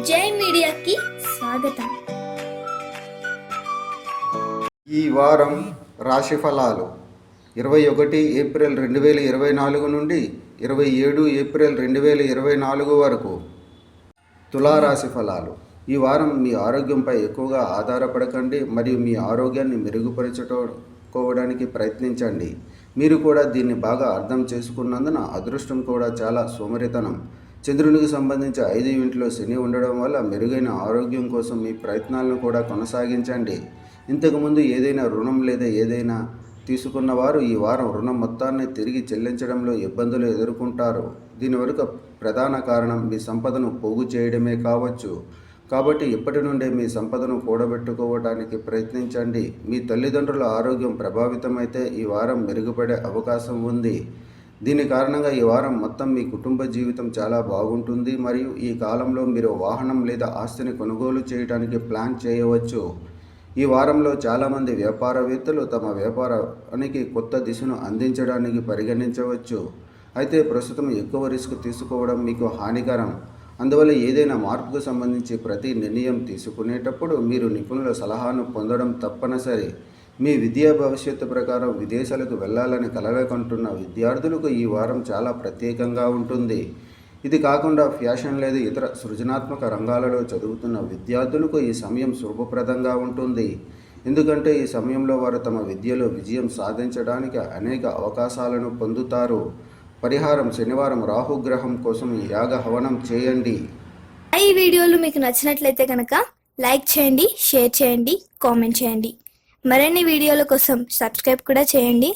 జై మీడియాకి స్వాగతం. ఈ వారం రాశి ఫలాలు 21 ఏప్రిల్ 2024 నుండి 27 ఏప్రిల్ 2024 వరకు. తులారాశి ఫలాలు. ఈ వారం మీ ఆరోగ్యంపై ఎక్కువగా ఆధారపడకండి మరియు మీ ఆరోగ్యాన్ని మెరుగుపరచుకోవడానికి ప్రయత్నించండి. మీరు కూడా దీన్ని బాగా అర్థం చేసుకున్నందున అదృష్టం కూడా చాలా సోమరితనం. చంద్రునికి సంబంధించి 5వ ఇంట్లో శని ఉండడం వల్ల మెరుగైన ఆరోగ్యం కోసం మీ ప్రయత్నాలను కూడా కొనసాగించండి. ఇంతకుముందు ఏదైనా రుణం లేదా ఏదైనా తీసుకున్న వారు ఈ వారం రుణం మొత్తాన్ని తిరిగి చెల్లించడంలో ఇబ్బందులు ఎదుర్కొంటారు. దీని వెనుక ప్రధాన కారణం మీ సంపదను పోగు చేయడమే కావచ్చు. కాబట్టి ఇప్పటి నుండే మీ సంపదను కూడబెట్టుకోవడానికి ప్రయత్నించండి. మీ తల్లిదండ్రుల ఆరోగ్యం ప్రభావితమైతే ఈ వారం మెరుగుపడే అవకాశం ఉంది. దీని కారణంగా ఈ వారం మొత్తం మీ కుటుంబ జీవితం చాలా బాగుంటుంది మరియు ఈ కాలంలో మీరు వాహనం లేదా ఆస్తిని కొనుగోలు చేయడానికి ప్లాన్ చేయవచ్చు. ఈ వారంలో చాలామంది వ్యాపారవేత్తలు తమ వ్యాపారానికి కొత్త దిశను అందించడానికి పరిగణించవచ్చు. అయితే ప్రస్తుతం ఎక్కువ రిస్క్ తీసుకోవడం మీకు హానికరం. అందువల్ల ఏదైనా మార్పుకు సంబంధించి ప్రతి నిర్ణయం తీసుకునేటప్పుడు మీరు నిపుణుల సలహాను పొందడం తప్పనిసరి. మీ విద్యా భవిష్యత్తు ప్రకారం విదేశాలకు వెళ్ళాలని కలలుకంటున్న విద్యార్థులకు ఈ వారం చాలా ప్రత్యేకంగా ఉంటుంది. ఇది కాకుండా ఫ్యాషన్ లేదా ఇతర సృజనాత్మక రంగాలలో చదువుతున్న విద్యార్థులకు ఈ సమయం శుభప్రదంగా ఉంటుంది. ఎందుకంటే ఈ సమయంలో వారు తమ విద్యలో విజయం సాధించడానికి అనేక అవకాశాలను పొందుతారు. పరిహారం: శనివారం రాహుగ్రహం కోసం యాగ హవనం చేయండి. ఈ వీడియోలు మీకు నచ్చినట్లయితే కనుక లైక్ చేయండి, షేర్ చేయండి, కామెంట్ చేయండి. మరిన్ని వీడియోల కోసం సబ్స్క్రైబ్ కూడా చేయండి.